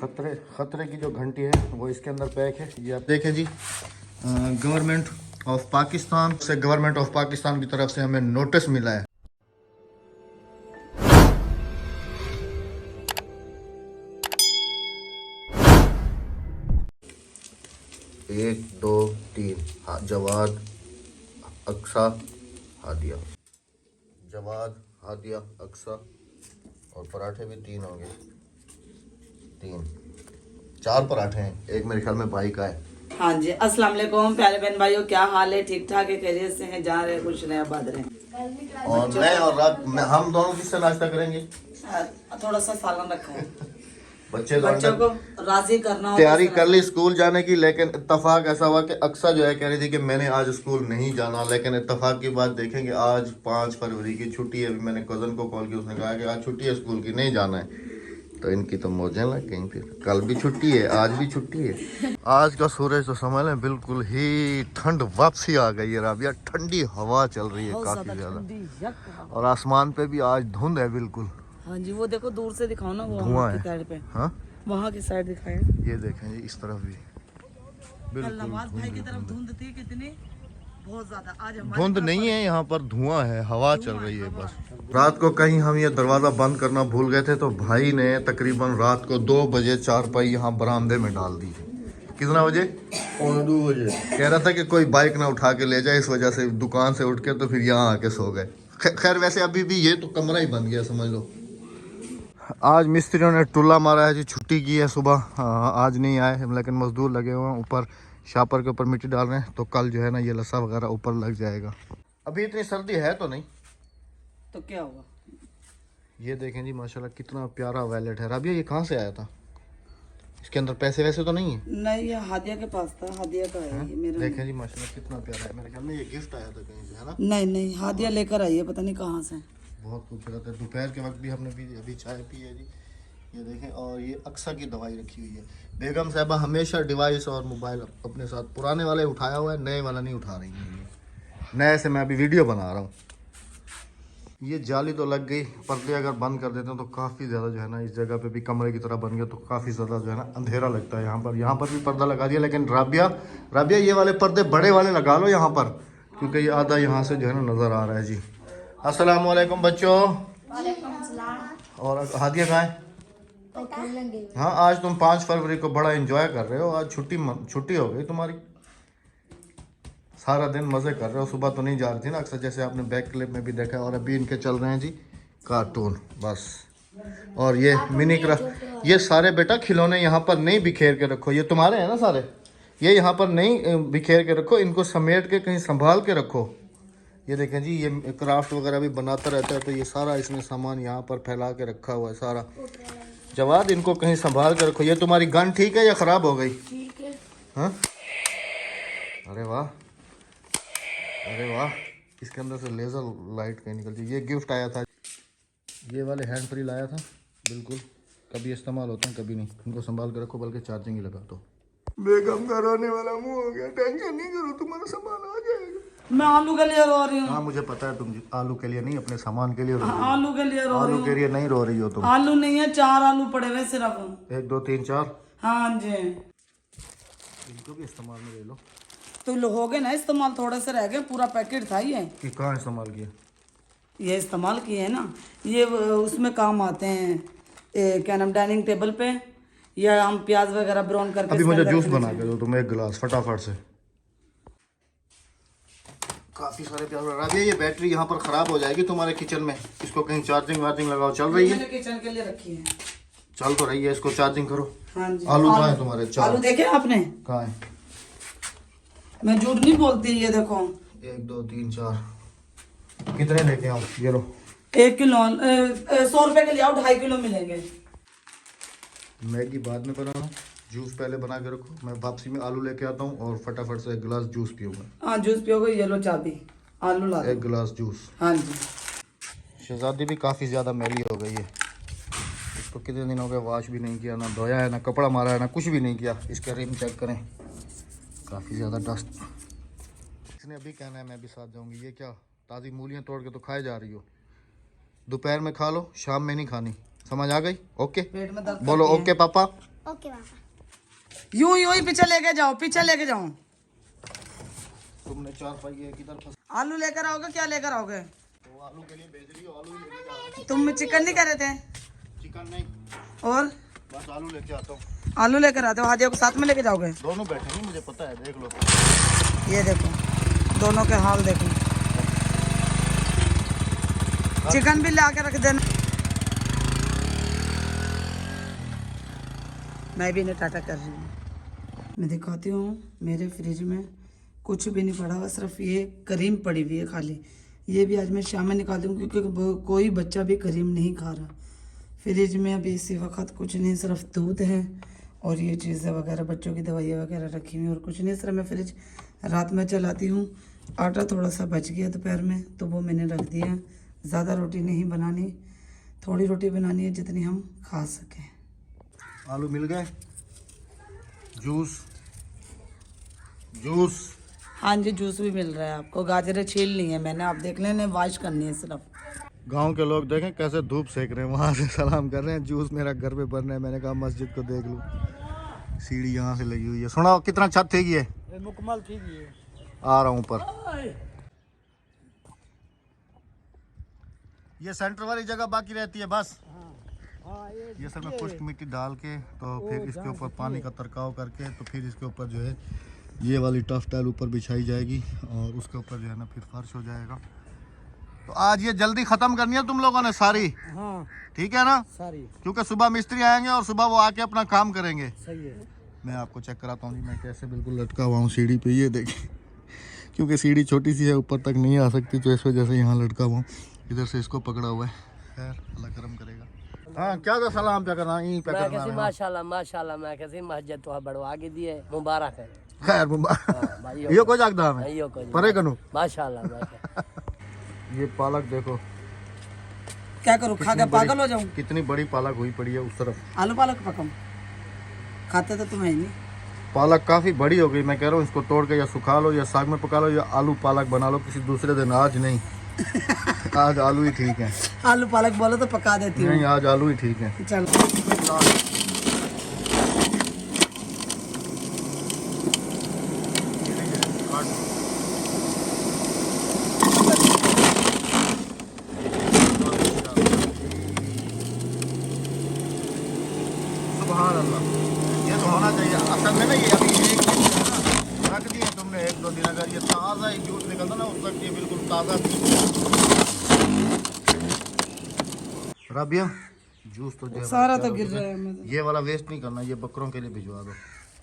खतरे की जो घंटी है वो इसके अंदर पैक है। ये आप देखें जी, गवर्नमेंट ऑफ पाकिस्तान से, गवर्नमेंट ऑफ पाकिस्तान की तरफ से हमें नोटिस मिला है। एक दो तीन, हाँ, जवाद, अक्सा, हादिया, जवाद, हादिया, अक्सा, और पराठे भी 3 होंगे, 4 पराठे हैं। एक मेरे ख्याल में भाई का है। हाँ जी, अस्सलाम वालेकुम प्यारे बहन भाइयों, क्या हाल है? ठीक ठाक है, खैरियत से हैं? जा रहे खुश रहे, आबाद रहे। और मैं और रात में हम दोनों किससे नाश्ता करेंगे? थोड़ा सा सालन रखा है। बच्चों को राजी करना हो, तैयारी कर ली स्कूल जाने की, लेकिन इत्तेफाक ऐसा हुआ कि अक्सा जो है कह रही थी कि मैंने आज स्कूल नहीं जाना, लेकिन इत्तेफाक की बात देखेंगे आज 5 फरवरी की छुट्टी है। अभी मैंने कज़न को कॉल किया, उसने कहा कि आज छुट्टी है स्कूल की, नहीं जाना है। तो इनकी तो मौजें लग गई। फिर कल भी छुट्टी है, आज भी छुट्टी है। आज का सूरज तो समझ लें बिल्कुल ही ठंड वापसी आ गई है राबिया, ठंडी हवा चल रही है काफी ज्यादा, और आसमान पे भी आज धुंध है बिल्कुल। हाँ जी, वो देखो दूर से दिखाओ ना, वो धुआं है। साइड पे, हाँ, वहाँ की साइड दिखाए। ये देखें जी, इस तरफ भी बिल्कुल भाई की तरफ धुंध थी कितनी, बहुत ज्यादा। आज धुंध नहीं है यहाँ पर, धुआं है, हवा चल रही है बस। रात को कहीं हम ये दरवाजा बंद करना भूल गए थे, तो भाई ने तकरीबन रात को 2 बजे चारपाई यहाँ बरामदे में डाल दी। कितना बजे? 2 बजे। कह रहा था कि कोई बाइक ना उठा के ले जाए, इस वजह से दुकान से उठ के तो फिर यहाँ आके सो गए। खैर वैसे अभी भी ये तो कमरा ही बन गया समझ लो। आज मिस्त्रियों ने टुल्ला मारा है जी, छुट्टी की है सुबह। आज नहीं आए, लेकिन मजदूर लगे हुए हैं ऊपर, शापर के ऊपर मिट्टी डाल रहे हैं। तो कल जो है ना ये लस्सा वगैरह ऊपर लग जाएगा। अभी इतनी सर्दी है तो नहीं, तो क्या हुआ? ये देखें जी माशाल्लाह कितना प्यारा वैलेट है। राबिया ये कहाँ से आया था? इसके अंदर पैसे वैसे तो नहीं है? नहीं, ये हादिया के पास था, हादिया का है ये मेरा। देखें जी माशाल्लाह कितना प्यारा है। मेरे ख्याल में ये गिफ्ट आया था कहीं से, है ना? नहीं, हादिया लेकर आई है, पता नहीं कहाँ से। बहुत खूबसूरत है। दोपहर के वक्त भी हमने अभी चाय पी है जी, ये देखें। और ये अक्सा की दवाई रखी हुई है। बेगम साहबा हमेशा डिवाइस और मोबाइल अपने साथ, पुराने वाले उठाया हुआ है, नए वाला नहीं उठा रही है। नए से मैं अभी वीडियो बना रहा हूँ। ये जाली तो लग गई, पर्दे अगर बंद कर देते हैं तो काफ़ी ज़्यादा जो है ना, इस जगह पे भी कमरे की तरह बन गया तो काफ़ी ज़्यादा जो है ना अंधेरा लगता है। यहाँ पर भी पर्दा लगा दिया, लेकिन राबिया ये वाले पर्दे बड़े वाले लगा लो यहाँ पर, क्योंकि ये आधा यहाँ से जो है ना नज़र आ रहा है जी। अस्सलाम वालेकुम बच्चों। और हादिया कहाँ है? हाँ, आज तुम 5 फरवरी को बड़ा एंजॉय कर रहे हो। आज छुट्टी हो गई तुम्हारी, सारा दिन मज़े कर रहे हो। सुबह तो नहीं जा रही थी ना अक्सर, जैसे आपने बैक क्लिप में भी देखा है। और अभी इनके चल रहे हैं जी कार्टून बस। और ये मिनी क्राफ्ट, ये सारे बेटा खिलौने यहाँ पर नहीं बिखेर के रखो, ये तुम्हारे हैं ना सारे, ये यहाँ पर नहीं बिखेर के रखो, इनको समेट के कहीं संभाल के रखो। ये देखें जी, ये क्राफ्ट वगैरह भी बनाता रहता है, तो ये सारा इसने सामान यहाँ पर फैला के रखा हुआ है सारा। जवाद, इनको कहीं संभाल के रखो। ये तुम्हारी गन ठीक है या ख़राब हो गई? ठीक है। हाँ, अरे वाह, अरे वाह, इसके अंदर से लेज़र लाइट कहीं निकलती है। ये गिफ्ट आया था, ये वाले हैंड फ्री लाया था बिल्कुल, कभी इस्तेमाल होते हैं कभी नहीं। इनको संभाल के रखो, बल्कि चार्जिंग ही लगा दो। बेगम का रोने वाला मुंह हो गया, टेंशन नहीं करो, तुम्हारा सामान आ जाएगा। मैं आलू के लिए रो रही हूँ। हाँ मुझे पता है, तुम आलू के लिए नहीं, अपने सामान के लिए रो रही हो। आलू के लिए रो रही हूँ। आलू के लिए नहीं रो रही हो तुम। आलू नहीं है, 4 आलू पड़े हुए सिर्फ। 1 2 3 4। हाँ जी, इनको भी इस्तेमाल में ले लो। तो हो गए ना इस्तेमाल, थोड़े से रह गए, पूरा पैकेट था ये। कि कहाँ इस्तेमाल किया? ये इस्तेमाल किए है ना, ये उसमें काम आते हैं, क्या नाम, डाइनिंग टेबल पे, या हम प्याज वगैरह ब्राउन करके। अभी मुझे जूस बना के दो तुम 1 गिलास फटाफट से। काफी सारे प्याज। राबिया ये बैटरी यहाँ पर खराब हो जाएगी तुम्हारे किचन में, इसको कहीं चार्जिंग वार्जिंग लगाओ। चल रही है? किचन के लिए रखी है। चल तो रही है, इसको चार्जिंग करो। हाँ जी। आलू कहाँ है तुम्हारे? आलू देखे आपने? कहाँ है? मैं झूठ नहीं बोलती, ये देखो। 1 2 3 4। कितने लेके आओ? ये लो। 1 किलो 100 रुपए के लिए आओ, 2.5 किलो मिलेंगे। मैगी बाद में बनाना, जूस पहले बना के रखो। मैं वापसी में आलू लेके आता हूँ और फटाफट से 1 गिलास जूस पीऊंगा। हाँ जूस पियोगे, ये लो चाबी, आलू ला दो। 1 गिलास जूस। हाँ जी। शहजादी भी काफ़ी ज़्यादा मैली हो गई है, इसको कितने दिन हो गए वॉश भी नहीं किया, ना धोया है, ना कपड़ा मारा है, ना कुछ भी नहीं किया। इसके रिम चेक करें, काफ़ी ज़्यादा डस्ट। इसने अभी कहना है मैं भी साथ जाऊँगी। ये क्या ताज़ी मूलियाँ तोड़ के तो खाए जा रही हो? दोपहर में खा लो, शाम में नहीं खानी, समझ आ गई? ओके पेट में दर्द बोलो ओके पापा। ओके पापा। यूं यूं ही पीछे लेके जाओ, पीछे लेके जाओ। तुमने 4 पहिए किधर फंस। आलू लेकर आओगे, क्या लेकर आओगे? तो आलू के लिए भेज रही हो, आलू ही लेके जाओ। तुम चिकन नहीं कर रहे थे? चिकन नहीं, और बस आलू लेके आता हूँ। आलू लेकर आते हो, हादिया को साथ में लेके जाओगे? दोनों बैठेंगे, मुझे पता है, देख लो। ये देखो, दोनों के हाल देखो। चिकन भी ला के रख देना। मैं भी इन्हें टाटा कर रही हूँ। मैं दिखाती हूँ, मेरे फ्रिज में कुछ भी नहीं पड़ा हुआ, सिर्फ ये करीम पड़ी हुई है खाली। ये भी आज मैं शाम में निकाल दूँ, क्योंकि कोई बच्चा भी करीम नहीं खा रहा। फ्रिज में अभी इसी वक्त कुछ नहीं, सिर्फ दूध है और ये चीज़ें वगैरह, बच्चों की दवाइयाँ वगैरह रखी हुई, और कुछ नहीं। सिर्फ मैं फ्रिज रात में चलाती हूँ। आटा थोड़ा सा बच गया दोपहर में, तो वो मैंने रख दिया। ज़्यादा रोटी नहीं बनानी, थोड़ी रोटी बनानी है जितनी हम खा सकें। आलू मिल गए। Juice, juice. हाँ जी, जूस भी मिल रहा है आपको। गाजरें छीलनी है मैंने, आप देख लें, वॉश करनी है सिर्फ। गांव के लोग देखें कैसे धूप सेक रहे हैं, वहां से सलाम कर रहे हैं। जूस मेरा घर पे बन रहा है, मैंने कहा मस्जिद को देख लूं। सीढ़ी यहाँ से लगी हुई है। सुना कितना छत थी ये? मुकम्मल ठीक है। आ रहा हूँ ऊपर। ये सेंटर वाली जगह बाकी रहती है बस। ये सर में खुश्क मिट्टी डाल के, तो फिर इसके ऊपर पानी का तरकाव करके, तो फिर इसके ऊपर जो है ये वाली टफ टाइल ऊपर बिछाई जाएगी, और उसके ऊपर जो है ना फिर फर्श हो जाएगा। तो आज ये जल्दी ख़त्म करनी है तुम लोगों ने सारी। हाँ ठीक है ना? सारी। क्योंकि सुबह मिस्त्री आएंगे और सुबह वो आके अपना काम करेंगे। सही है। मैं आपको चेक कराता हूँ जी, मैं कैसे बिल्कुल लटका हुआ हूँ सीढ़ी पे, ये देखिए। क्योंकि सीढ़ी छोटी सी है, ऊपर तक नहीं आ सकती, तो इस वजह से यहाँ लटका हुआ हूँ। इधर से इसको पकड़ा हुआ है। खैर अल्लाह करम करेगा। हाँ क्या था, सलाम क्या करना, यहीं पे करना है। माशाल्लाह माशाल्लाह, मैं कैसे मस्जिद तो बढ़वा के दिए, मुबारक है। खैर भाई ये को जागदा है यो को परे कनु। माशाल्लाह। ये पालक देखो, क्या करूँ, खा के पागल हो जाऊँ? कितनी बड़ी पालक हुई पड़ी है उस तरफ। आलू पालक पकाऊं? खाते तो तुम्हें ही नहीं। पालक काफी बड़ी हो गई, मैं कह रहा हूँ इसको तोड़ के या सुखा लो, या साग में पका लो, या आलू पालक बना लो किसी दूसरे दिन। आज नहीं, आज आलू ही ठीक है। आलू पालक बोलो तो पका देती हूँ। नहीं, आज आलू ही ठीक है। चल सुभान अल्लाह, ये तो होना चाहिए। असल में ना ये अभी एक रख दिए तुमने 1-2 दिन, अगर ये ताज़ा एक जूस निकलता ना उस वक्त ये बिल्कुल ताज़ा। राबिया जूस तो जो है सारा तो गिर रहा है मतलब। ये वाला वेस्ट नहीं करना, ये बकरों के लिए भिजवा दो,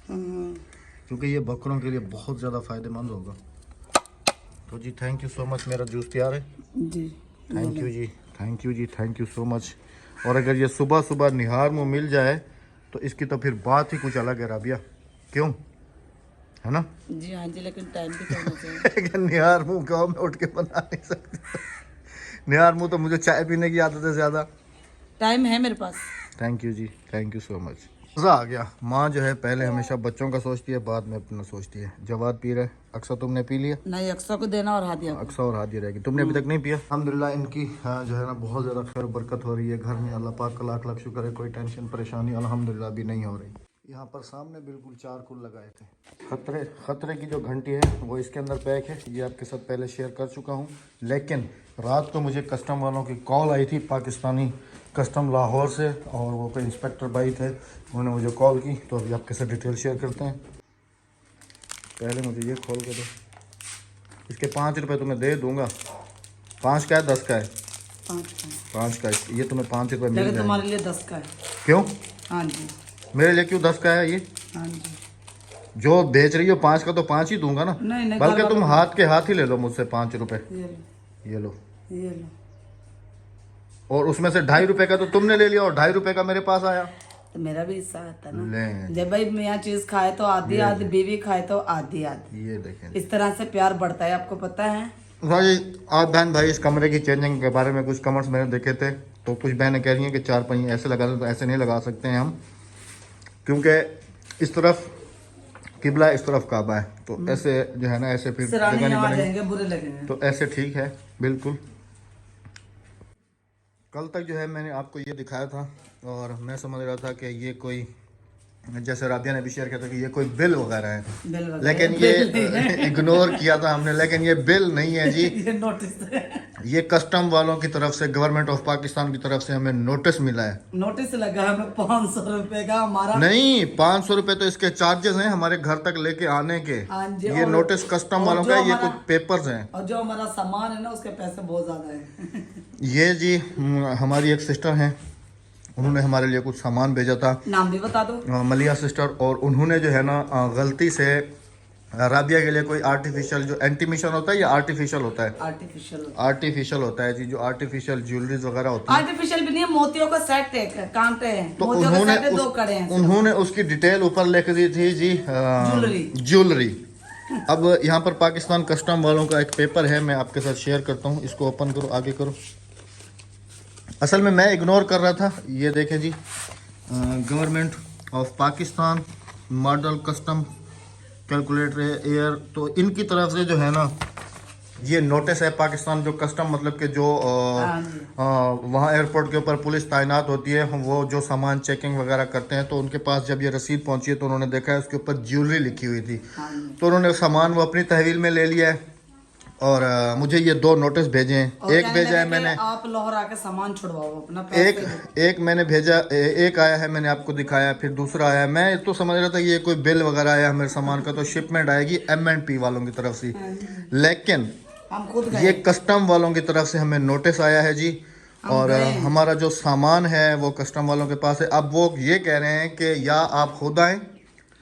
हाँ। क्योंकि ये बकरों के लिए बहुत ज़्यादा फ़ायदेमंद होगा। तो जी थैंक यू सो मच, मेरा जूस तैयार है जी, थैंक यू जी, थैंक यू जी, थैंक यू सो मच। और अगर ये सुबह सुबह निहार मुँह मिल जाए तो इसकी तो फिर बात ही कुछ अलग है राबिया, क्यों, है ना? जी हाँ जी, लेकिन टाइम भी करना चाहिए। लेकिन निहार मुँह गाँव में उठ के बना नहीं सकते। निहार मुँह तो मुझे चाय पीने की आदत है ज़्यादा। टाइम है मेरे पास। थैंक यू जी, थैंक यू सो मच। मज़ा आ गया। माँ जो है पहले हमेशा बच्चों का सोचती है, बाद में अपना सोचती है। जवाद पी रहे, अक्सर तुमने पी लिया? नहीं, अक्सर को देना और हादिया को। अक्सर और हादिया रहेगी, तुमने अभी तक नहीं पिया। अल्हम्दुलिल्लाह इनकी जो है ना बहुत ज़्यादा खैर बरकत हो रही है घर में। अल्लाह पाक का लाख लाख शुक्र है, कोई टेंशन परेशानी अल्हम्दुलिल्लाह भी नहीं हो रही। यहाँ पर सामने बिल्कुल 4 कुल लगाए थे। खतरे की जो घंटी है वो इसके अंदर पैक है, ये आपके साथ पहले शेयर कर चुका हूँ। लेकिन रात को मुझे कस्टम वालों की कॉल आई थी, पाकिस्तानी कस्टम लाहौर से, और वो कोई इंस्पेक्टर भाई थे, उन्होंने मुझे कॉल की। तो अभी आपके साथ डिटेल शेयर करते हैं। पहले मुझे ये खोल के दो। इसके 5 रुपये तुम्हें दे दूंगा। 5 का है 10 का है? 5 का है। ये तुम्हें 5 रुपये मिल लेकिन जाएंगे। तुम्हारे लिए 10 का है। क्यों हाँ जी, मेरे लिए क्यों 10 का है? ये हाँ जी। जो बेच रही हो 5 का, तो 5 ही दूंगा ना। नहीं नहीं, बल्कि घर तुम वालों हाथ के हाथ ही ले लो मुझसे 5 रुपये। ये लो, ये लो। ये लो। और उसमें से 2.5 रुपये का तो तुमने ले लिया, और 2.5 रुपये का मेरे पास आया। तो मेरा भी हिस्सा आता ना। ले, जब भाई मियाँ चीज खाए तो आधी आधी, बीवी खाए तो आधी आधी। ये देखें। इस तरह से प्यार बढ़ता है, आपको पता है। भाई आप बहन भाई, इस कमरे की चेंजिंग के बारे में कुछ कमेंट्स मैंने देखे थे, तो कुछ बहनें कह रही हैं कि 4 पहिए ऐसे लगा दो, तो ऐसे नहीं लगा सकते हैं हम, क्योंकि इस तरफ किबला, इस तरफ काबा है, तो ऐसे जो है ना, ऐसे फिर सिराने जगह नहीं यहाँ आ बनेगी। जाएंगे, बुरे लगेंगे। तो ऐसे ठीक है बिल्कुल। कल तक जो है मैंने आपको ये दिखाया था, और मैं समझ रहा था कि ये कोई जैसे राबिया ने भी शेयर किया था कि ये कोई बिल वगैरह है, बिल वगैरह लेकिन ये इग्नोर किया था हमने, लेकिन ये बिल नहीं है जी, ये नोटिस ये कस्टम वालों की तरफ से, गवर्नमेंट ऑफ पाकिस्तान की तरफ से हमें नोटिस मिला है। नोटिस लगा हमें 500 रुपए का हमारा। नहीं, 500 रुपए तो इसके चार्जेस हैं हमारे घर तक लेके आने के। हाँ जी, ये और- नोटिस कस्टम और वालों जो का है, ये हमारा- कुछ पेपर्स हैं। और जो हमारा सामान है ना उसके पैसे बहुत ज्यादा है। ये जी हमारी एक सिस्टर हैं, उन्होंने हमारे लिए कुछ सामान भेजा था, नाम भी बता दो। मलिया सिस्टर, और उन्होंने जो है ना गलती से राबिया के लिए कोई आर्टिफिशियल, जो एंटीमिशन होता है या आर्टिफिशियल होता है, आर्टिफिशियल होता है जी, जो आर्टिफिशियल ज्वेलरीज वगैरह होती है, आर्टिफिशियल भी नहीं है, मोतियों का सेट है, कांटे हैं, तो मोतियों का उन्होंने सेट है, 2 कड़े हैं। उन्होंने उसकी डिटेल ऊपर लिख दी थी जी, ज्वेलरी। अब यहाँ पर पाकिस्तान कस्टम वालों का एक पेपर है, मैं आपके साथ शेयर करता हूँ, इसको ओपन करो, आगे करो। असल में मैं इग्नोर कर रहा था, ये देखें जी, government of Pakistan model custom calculator air, तो इनकी तरफ से जो है ना ये नोटिस है। पाकिस्तान जो कस्टम मतलब कि जो वहाँ एयरपोर्ट के ऊपर पुलिस तैनात होती है, वो जो सामान चेकिंग वगैरह करते हैं, तो उनके पास जब ये रसीद पहुंची है तो उन्होंने देखा है उसके ऊपर ज्वेलरी लिखी हुई थी, तो उन्होंने सामान वो अपनी तहवील में ले लिया है और मुझे ये 2 नोटिस भेजे हैं। एक भेजा है मैंने, आप लाहौर आके सामान छुड़वाओ अपना, एक मैंने भेजा, एक आया है मैंने आपको दिखाया, फिर दूसरा आया। मैं तो समझ रहा था कि ये कोई बिल वगैरह आया मेरे सामान का, तो शिपमेंट आएगी M&P वालों की तरफ से, लेकिन हम खुद ये कस्टम वालों की तरफ से हमें नोटिस आया है जी, और हमारा जो सामान है वो कस्टम वालों के पास है। अब वो ये कह रहे हैं कि या आप खुद आएँ,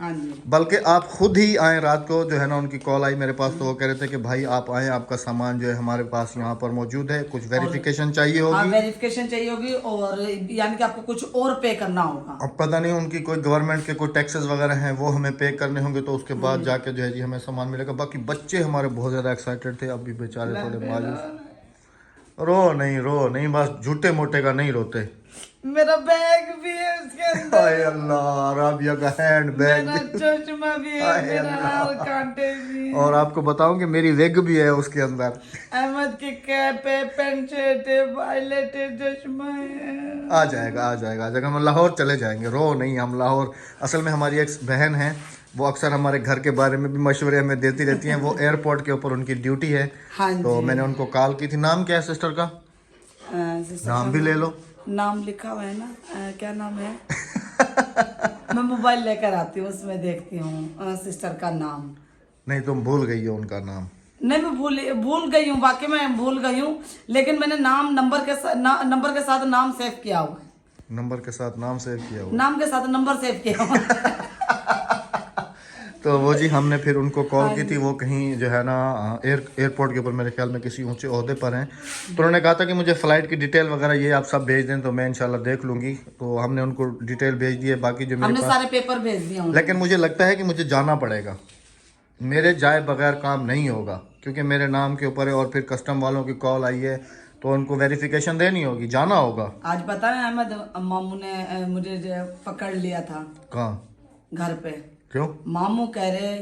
हाँ जी, बल्कि आप खुद ही आए। रात को जो है ना उनकी कॉल आई मेरे पास, तो वो कह रहे थे कि भाई आप आए, आपका सामान जो है हमारे पास यहाँ पर मौजूद है, कुछ वेरिफिकेशन चाहिए हाँ, होगी, वेरिफिकेशन चाहिए होगी, और यानी कि आपको कुछ और पे करना होगा। अब पता नहीं उनकी कोई गवर्नमेंट के कोई टैक्सेस वगैरह हैं, वो हमें पे करने होंगे, तो उसके बाद जाके जो है जी हमें सामान मिलेगा। बाकी बच्चे हमारे बहुत ज़्यादा एक्साइटेड थे, अभी बेचारे थोड़े मायूस। रो नहीं, बस झूठे मोटे का नहीं रोते। मेरा बैग भी है उसके अंदर, हाय अल्लाह, राबिया का हैंड बैग, मेरा चश्मा भी है, मेरा हार कांटे भी है, और आपको बताऊं कि मेरी विग भी है उसके अंदर। अहमद की कैप है, पेंट शर्ट है, वायलेट है, चश्मा है। आ जाएगा, हम लाहौर चले जाएंगे, रो नहीं, हम लाहौर। असल में हमारी एक बहन है, वो अक्सर हमारे घर के बारे में भी मशवरे हमें देती रहती हैं, वो एयरपोर्ट के ऊपर उनकी ड्यूटी है। हाँ तो मैंने उनको कॉल की थी। नाम क्या है सिस्टर का? नाम भी ले लो। नाम लिखा हुआ है ना, क्या नाम है? मैं मोबाइल लेकर आती हूँ, उसमें देखती हूँ सिस्टर का नाम। नहीं, तुम भूल गई हो उनका नाम। नहीं, मैं भूल गई हूँ, वाकई में भूल गई हूँ, लेकिन मैंने नाम नंबर के साथ नाम सेव किया हुआ है। नंबर के साथ नाम सेव किया हुआ, नाम के साथ नंबर सेव किया हुआ है। तो वो जी हमने फिर उनको कॉल की थी, वो कहीं जो है ना एयरपोर्ट के ऊपर मेरे ख्याल में किसी ऊंचे ओहदे पर हैं, तो उन्होंने कहा था कि मुझे फ़्लाइट की डिटेल वगैरह ये आप सब भेज दें, तो मैं इंशाल्लाह देख लूँगी। तो हमने उनको डिटेल भेज दी है, बाकी जो मेरे हमने पास सारे पेपर भेज दिए उनको। लेकिन मुझे लगता है कि मुझे जाना पड़ेगा, मेरे जाए बगैर काम नहीं होगा, क्योंकि मेरे नाम के ऊपर है और फिर कस्टम वालों की कॉल आई है, तो उनको वेरिफिकेशन देनी होगी, जाना होगा। आज पता है अहमद, मामू ने मुझे जो पकड़ लिया था कहाँ? घर पे। क्यों? मामू कह रहे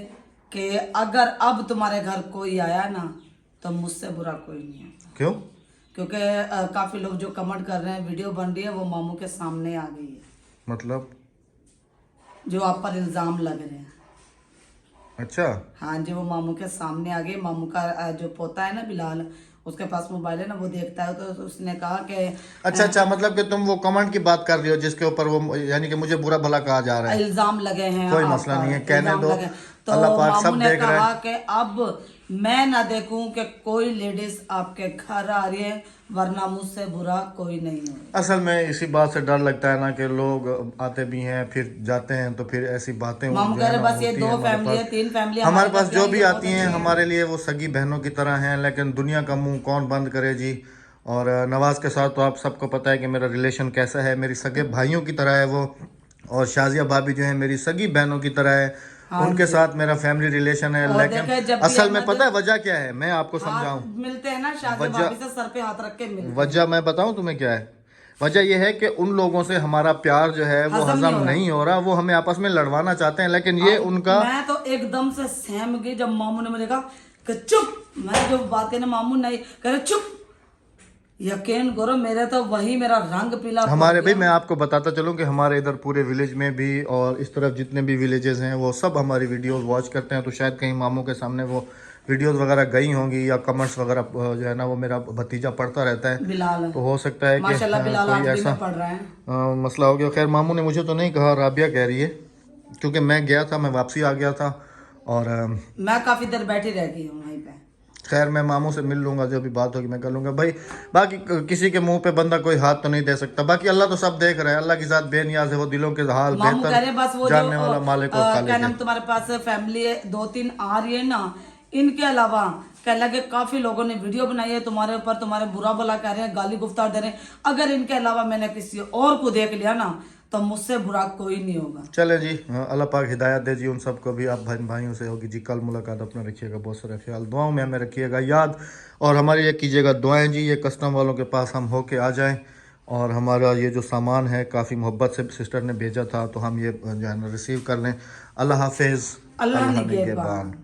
कि अगर अब तुम्हारे घर कोई आया ना तो मुझसे बुरा कोई नहीं है। क्यों? क्योंकि काफी लोग जो कमेंट कर रहे हैं, वीडियो बन रही है, वो मामू के सामने आ गई है, मतलब? जो आप पर इल्जाम लग रहे हैं। अच्छा, हाँ जी, वो मामू के सामने आ गई। मामू का जो पोता है ना बिलाल, उसके पास मोबाइल है ना, वो देखता है, तो उसने कहा कि अच्छा, मतलब कि तुम वो कमेंट की बात कर रही हो जिसके ऊपर वो यानी कि मुझे बुरा भला कहा जा रहा है। इल्जाम लगे हैं, कोई आप मसला पर नहीं है, कहने इल्जाम दो, लगे। तो अल्लाह पाक मामू सब ने देख रहा कहा है। कि अब मैं ना देखूं कि कोई लेडीज आपके घर आ रही है, वरना मुझसे बुरा कोई नहीं है। असल में इसी बात से डर लगता है ना कि लोग आते भी हैं फिर जाते हैं, तो फिर ऐसी बातें मामू जो कह है रहे ना बस ये होती 2 हैं हमारे फैमिली है, पास। 3 फैमिली हमारे पास जो भी बहुत आती हैं अच्छी हमारे लिए वो सगी बहनों की तरह हैं, लेकिन दुनिया का मुंह कौन बंद करे जी। और नवाज़ के साथ तो आप सबको पता है कि मेरा रिलेशन कैसा है, मेरी सगे भाइयों की तरह है वो, और शाजिया भाभी जो है मेरी सगी बहनों की तरह है, उनके साथ मेरा फैमिली रिलेशन है। और लेकिन देखे, जब भी असल में अहमद- पता है वजह क्या है, मैं आपको समझाऊं। मिलते हैं ना शादी भाभी से, सर पे हाथ रख के मिलते हैं। वजह मैं बताऊं तुम्हें क्या है? वजह यह है कि उन लोगों से हमारा प्यार जो है वो हजम नहीं हो रहा, वो हमें आपस में लड़वाना चाहते हैं, लेकिन ये उनका। मैं तो एकदम से सहम गई जब मामू ने मुझे कहा कि चुप। मैं जो बात कहने, मामू नहीं कह रहे चुप, यकीन करो मेरे तो वही मेरा रंग पीला पड़ हमारे भाई गया। मैं आपको बताता चलूं कि हमारे इधर पूरे विलेज में भी और इस तरफ जितने भी विलेजेस हैं वो सब हमारी वीडियोस वॉच करते हैं, तो शायद कहीं मामू के सामने वो वीडियोस वगैरह गई होंगी या कमेंट्स वगैरह जो है ना वो मेरा भतीजा पढ़ता रहता है, बिलाल तो हो सकता है कि माशाल्लाह बिलाल कोई आठवीं ऐसा में पढ़ रहा है। मसला हो गया। खैर मामू ने मुझे तो नहीं कहा, राबिया कह रही है, क्योंकि मैं गया था, मैं वापसी आ गया था और मैं काफी देर बैठी रह गई हूँ वहीं पे। खैर मैं मामू से मिल लूंगा, जो भी बात होगी मैं कर लूंगा भाई। बाकी किसी के मुंह पे बंदा कोई हाथ तो नहीं दे सकता, बाकी अल्लाह तो सब देख रहा है, अल्लाह की जात बेनियाज है, वो दिलों के हाल मामू कह रहे हैं बस वो जानने जो वाला मालिक और क्या खालिक नाम है। तुम्हारे पास फैमिली है 2-3 आ रही है ना, इनके अलावा कह लगे काफी लोगों ने वीडियो बनाई है तुम्हारे ऊपर, तुम्हारे बुरा भला कह रहे हैं, गाली गुफ्तार दे रहे हैं। अगर इनके अलावा मैंने किसी और को देख लिया ना तो मुझसे बुरा कोई नहीं होगा। चले जी, अल्लाह पाक हिदायत दे जी उन सबको भी। आप भाइयों से होगी जी। कल मुलाकात, अपना रखिएगा बहुत सारा ख्याल, दुआओं में हमें रखिएगा याद, और हमारी ये कीजिएगा दुआएं जी। ये कस्टम वालों के पास हम होके आ जाएं और हमारा ये जो सामान है काफ़ी मोहब्बत से सिस्टर ने भेजा था, तो हम ये जो है ना रिसीव कर लें। अल्लाह हाफिज़, अल्लाह अल्लाह निगहबान। निगहबान।